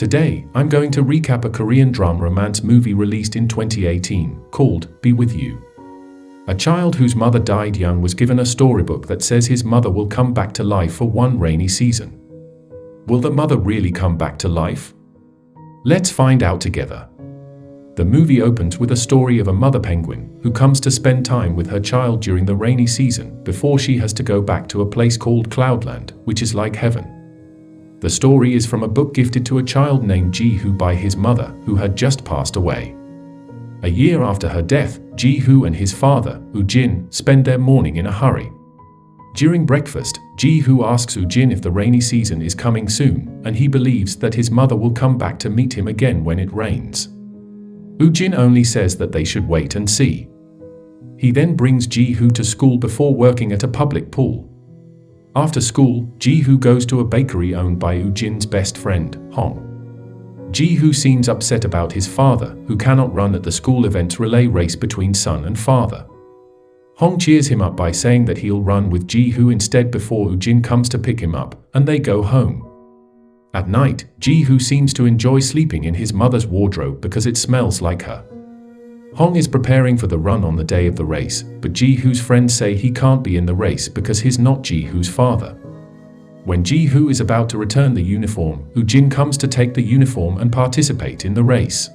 Today, I'm going to recap a Korean drama romance movie released in 2018, called Be With You. A child whose mother died young was given a storybook that says his mother will come back to life for one rainy season. Will the mother really come back to life? Let's find out together. The movie opens with a story of a mother penguin who comes to spend time with her child during the rainy season before she has to go back to a place called Cloudland, which is like heaven. The story is from a book gifted to a child named Ji-hoo by his mother, who had just passed away. A year after her death, Ji-hoo and his father, Woo-jin, spend their morning in a hurry. During breakfast, Ji-hoo asks Woo-jin if the rainy season is coming soon, and he believes that his mother will come back to meet him again when it rains. Woo-jin only says that they should wait and see. He then brings Ji-hoo to school before working at a public pool. After school, Ji-hoo goes to a bakery owned by Woo-jin's best friend, Hong. Ji-hoo seems upset about his father, who cannot run at the school event's relay race between son and father. Hong cheers him up by saying that he'll run with Ji-hoo instead before Woo-jin comes to pick him up, and they go home. At night, Ji-hoo seems to enjoy sleeping in his mother's wardrobe because it smells like her. Hong is preparing for the run on the day of the race, but Ji-hoo's friends say he can't be in the race because he's not Ji-hoo's father. When Ji-hoo is about to return the uniform, Woo-jin comes to take the uniform and participate in the race.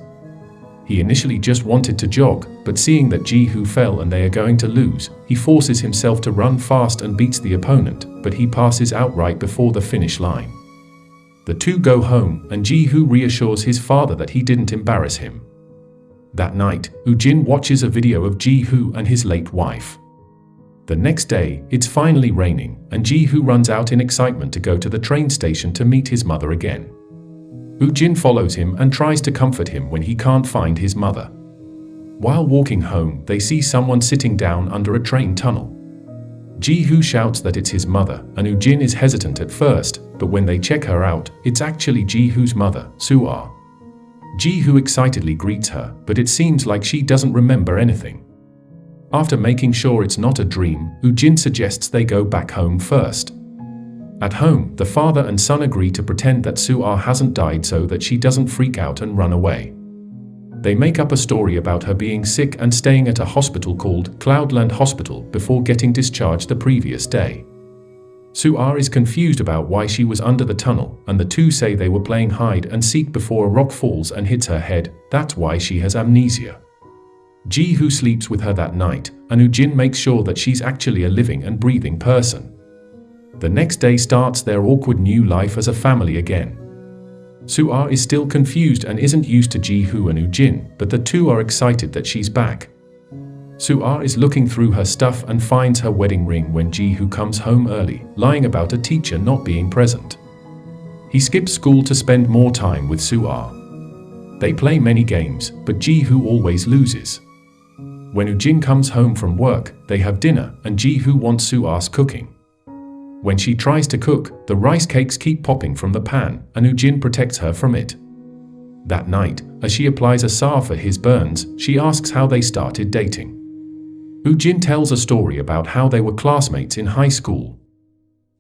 He initially just wanted to jog, but seeing that Ji-hoo fell and they are going to lose, he forces himself to run fast and beats the opponent, but he passes out right before the finish line. The two go home, and Ji-hoo reassures his father that he didn't embarrass him. That night, Woo-jin watches a video of Ji-hoo and his late wife. The next day, it's finally raining, and Ji-hoo runs out in excitement to go to the train station to meet his mother again. Woo-jin follows him and tries to comfort him when he can't find his mother. While walking home, they see someone sitting down under a train tunnel. Ji-hoo shouts that it's his mother, and Woo-jin is hesitant at first, but when they check her out, it's actually Ji-hoo's mother, Soo-ah. Ji-hoo excitedly greets her, but it seems like she doesn't remember anything. After making sure it's not a dream, Woo-jin suggests they go back home first. At home, the father and son agree to pretend that Soo-ah hasn't died so that she doesn't freak out and run away. They make up a story about her being sick and staying at a hospital called Cloudland Hospital before getting discharged the previous day. Soo-ah is confused about why she was under the tunnel, and the two say they were playing hide and seek before a rock falls and hits her head. That's why she has amnesia. Ji-hoo sleeps with her that night, and Woo-jin makes sure that she's actually a living and breathing person. The next day starts their awkward new life as a family again. Soo-ah is still confused and isn't used to Ji-hoo and Woo-jin, but the two are excited that she's back. Soo-ah is looking through her stuff and finds her wedding ring when Ji-hoo comes home early, lying about a teacher not being present. He skips school to spend more time with Soo-ah. They play many games, but Ji-hoo always loses. When Woo-jin comes home from work, they have dinner, and Ji-hoo wants Soo-ah's cooking. When she tries to cook, the rice cakes keep popping from the pan, and Woo-jin protects her from it. That night, as she applies a salve for his burns, she asks how they started dating. Woo-jin tells a story about how they were classmates in high school.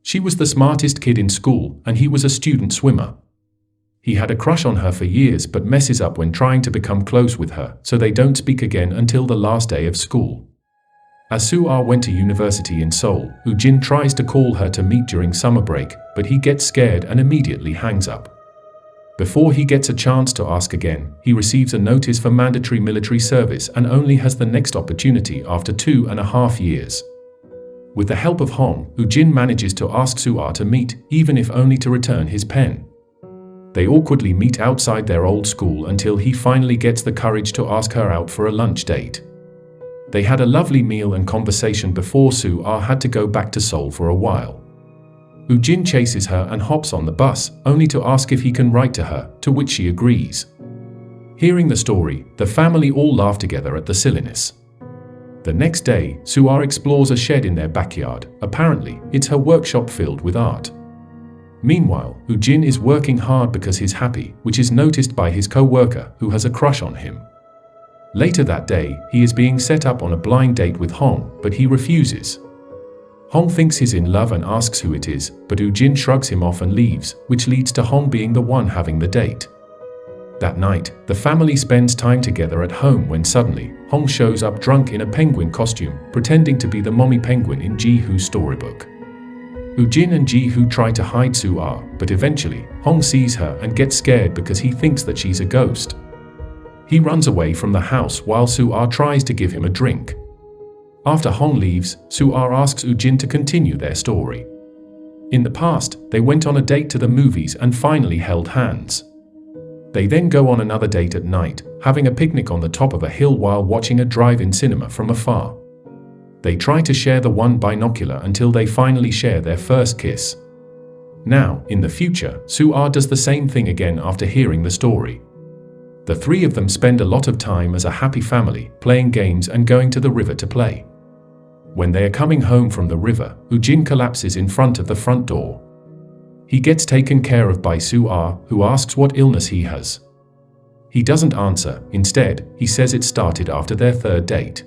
She was the smartest kid in school, and he was a student swimmer. He had a crush on her for years but messes up when trying to become close with her, so they don't speak again until the last day of school. As Soo-ah went to university in Seoul, Woo-jin tries to call her to meet during summer break, but he gets scared and immediately hangs up. Before he gets a chance to ask again, he receives a notice for mandatory military service and only has the next opportunity after 2.5 years. With the help of Hong, Woo-jin manages to ask Soo-ah to meet, even if only to return his pen. They awkwardly meet outside their old school until he finally gets the courage to ask her out for a lunch date. They had a lovely meal and conversation before Soo-ah had to go back to Seoul for a while. Woo-jin chases her and hops on the bus, only to ask if he can write to her, to which she agrees. Hearing the story, the family all laugh together at the silliness. The next day, Soo-ah explores a shed in their backyard. Apparently, it's her workshop filled with art. Meanwhile, Woo-jin is working hard because he's happy, which is noticed by his co-worker, who has a crush on him. Later that day, he is being set up on a blind date with Hong, but he refuses. Hong thinks he's in love and asks who it is, but Woo-jin shrugs him off and leaves, which leads to Hong being the one having the date. That night, the family spends time together at home when suddenly, Hong shows up drunk in a penguin costume, pretending to be the mommy penguin in Ji-hoo's storybook. Woo-jin and Ji-hoo try to hide Soo-ah, but eventually, Hong sees her and gets scared because he thinks that she's a ghost. He runs away from the house while Soo-ah tries to give him a drink. After Hong leaves, Soo-ah asks Woo-jin to continue their story. In the past, they went on a date to the movies and finally held hands. They then go on another date at night, having a picnic on the top of a hill while watching a drive-in cinema from afar. They try to share the one binocular until they finally share their first kiss. Now, in the future, Soo-ah does the same thing again after hearing the story. The three of them spend a lot of time as a happy family, playing games and going to the river to play. When they are coming home from the river, Woo-jin collapses in front of the front door. He gets taken care of by Soo-ah, who asks what illness he has. He doesn't answer. Instead, he says it started after their third date.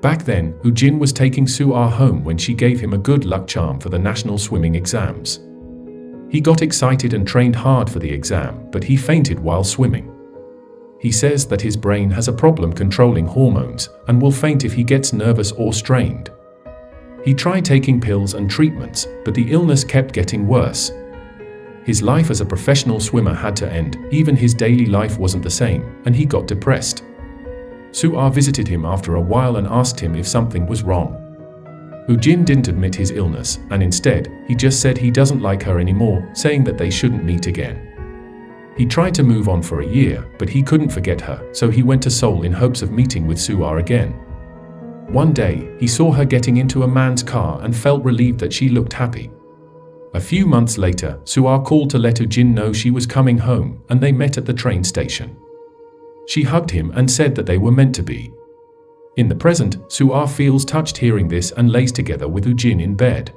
Back then, Woo-jin was taking Soo-ah home when she gave him a good luck charm for the national swimming exams. He got excited and trained hard for the exam, but he fainted while swimming. He says that his brain has a problem controlling hormones and will faint if he gets nervous or strained. He tried taking pills and treatments, but the illness kept getting worse. His life as a professional swimmer had to end, even his daily life wasn't the same, and he got depressed. Soo-ah visited him after a while and asked him if something was wrong. Woo-jin didn't admit his illness, and instead, he just said he doesn't like her anymore, saying that they shouldn't meet again. He tried to move on for a year, but he couldn't forget her, so he went to Seoul in hopes of meeting with Soo-ah again. One day, he saw her getting into a man's car and felt relieved that she looked happy. A few months later, Soo-ah called to let Woo-jin know she was coming home, and they met at the train station. She hugged him and said that they were meant to be. In the present, Soo-ah feels touched hearing this and lays together with Woo-jin in bed.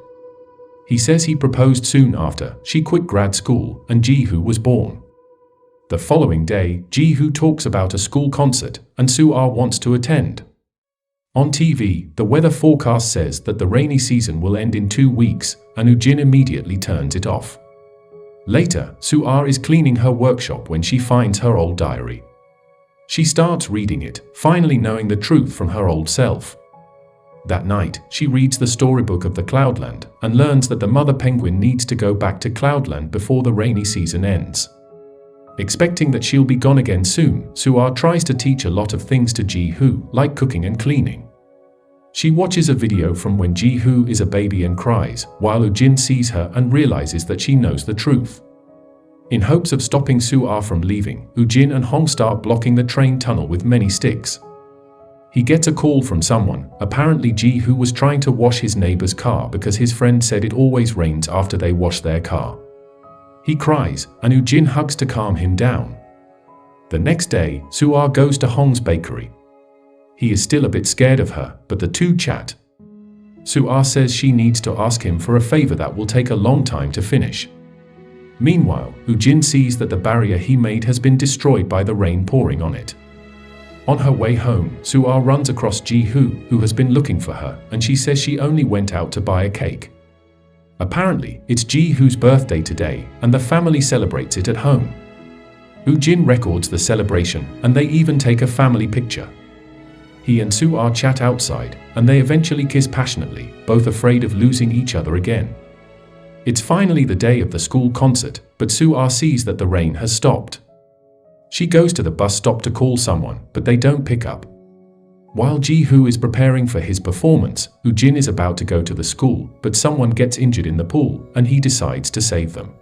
He says he proposed soon after she quit grad school and Ji-hoo was born. The following day, Ji-hoo talks about a school concert, and Soo-ah wants to attend. On TV, the weather forecast says that the rainy season will end in 2 weeks, and Woo-jin immediately turns it off. Later, Soo-ah is cleaning her workshop when she finds her old diary. She starts reading it, finally knowing the truth from her old self. That night, she reads the storybook of the Cloudland, and learns that the mother penguin needs to go back to Cloudland before the rainy season ends. Expecting that she'll be gone again soon, Soo-ah tries to teach a lot of things to Ji-hoo, like cooking and cleaning. She watches a video from when Ji-hoo is a baby and cries, while Woo-jin sees her and realizes that she knows the truth. In hopes of stopping Soo-ah from leaving, Woo-jin and Hong start blocking the train tunnel with many sticks. He gets a call from someone. Apparently Ji-hoo was trying to wash his neighbor's car because his friend said it always rains after they wash their car. He cries, and Woo-jin hugs to calm him down. The next day, Soo-ah goes to Hong's bakery. He is still a bit scared of her, but the two chat. Soo-ah says she needs to ask him for a favor that will take a long time to finish. Meanwhile, Woo-jin sees that the barrier he made has been destroyed by the rain pouring on it. On her way home, Soo-ah runs across Ji-hoo, who has been looking for her, and she says she only went out to buy a cake. Apparently, it's Ji-hoo's birthday today, and the family celebrates it at home. Woo-jin records the celebration, and they even take a family picture. He and Soo-ah chat outside, and they eventually kiss passionately, both afraid of losing each other again. It's finally the day of the school concert, but Soo-ah sees that the rain has stopped. She goes to the bus stop to call someone, but they don't pick up. While Ji-hoo is preparing for his performance, Woo-jin is about to go to the school, but someone gets injured in the pool, and he decides to save them.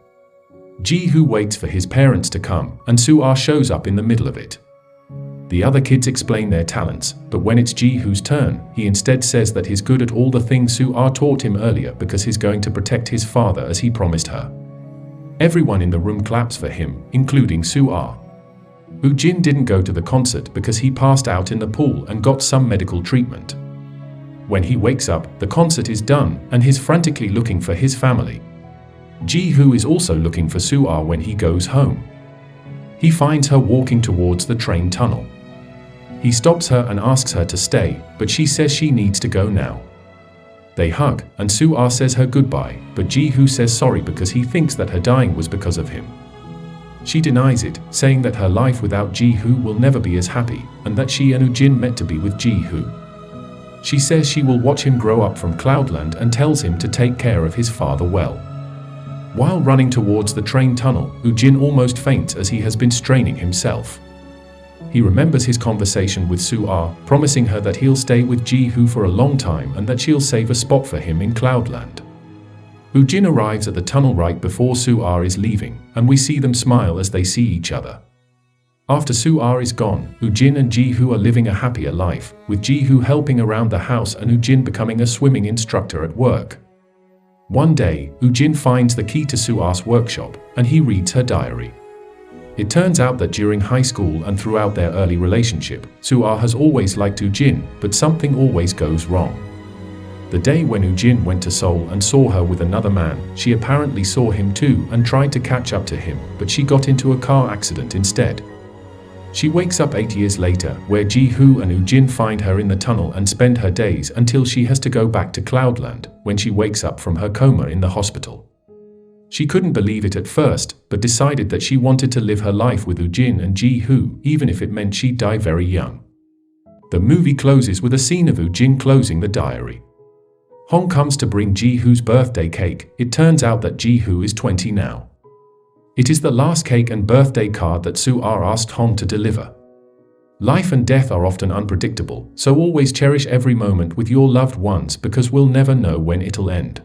Ji-hoo waits for his parents to come, and Soo-ah shows up in the middle of it. The other kids explain their talents, but when it's Ji-hoo's turn, he instead says that he's good at all the things Soo-ah taught him earlier because he's going to protect his father as he promised her. Everyone in the room claps for him, including Soo-ah. Woo-jin didn't go to the concert because he passed out in the pool and got some medical treatment. When he wakes up, the concert is done, and he's frantically looking for his family. Ji-hoo is also looking for Soo-ah when he goes home. He finds her walking towards the train tunnel. He stops her and asks her to stay, but she says she needs to go now. They hug, and Soo-ah says her goodbye, but Ji-hoo says sorry because he thinks that her dying was because of him. She denies it, saying that her life without Ji-hoo will never be as happy, and that she and Woo-jin meant to be with Ji-hoo. She says she will watch him grow up from Cloudland and tells him to take care of his father well. While running towards the train tunnel, Woo-jin almost faints as he has been straining himself. He remembers his conversation with Soo-ah, promising her that he'll stay with Ji-hoo for a long time and that she'll save a spot for him in Cloudland. Woo-jin arrives at the tunnel right before Soo-ah is leaving, and we see them smile as they see each other. After Soo-ah is gone, Woo-jin and Ji-hoo are living a happier life, with Ji-hoo helping around the house and Woo-jin becoming a swimming instructor at work. One day, Woo-jin finds the key to Soo-ah's workshop, and he reads her diary. It turns out that during high school and throughout their early relationship, Soo-ah has always liked Woo-jin, but something always goes wrong. The day when Woo-jin went to Seoul and saw her with another man, she apparently saw him too and tried to catch up to him, but she got into a car accident instead. She wakes up 8 years later, where Ji-hoo and Woo-jin find her in the tunnel and spend her days until she has to go back to Cloudland, when she wakes up from her coma in the hospital. She couldn't believe it at first, but decided that she wanted to live her life with Woo-jin and Ji-hoo, even if it meant she'd die very young. The movie closes with a scene of Woo-jin closing the diary. Hong comes to bring Ji-hoo's birthday cake. It turns out that Ji-hoo is 20 now. It is the last cake and birthday card that Soo-ah asked Hong to deliver. Life and death are often unpredictable, so always cherish every moment with your loved ones because we'll never know when it'll end.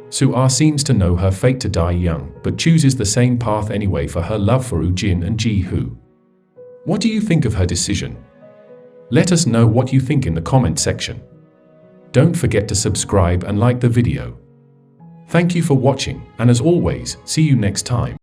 Soo-ah seems to know her fate to die young, but chooses the same path anyway for her love for Woo-jin and Ji-hoo. What do you think of her decision? Let us know what you think in the comment section. Don't forget to subscribe and like the video. Thank you for watching, and as always, see you next time.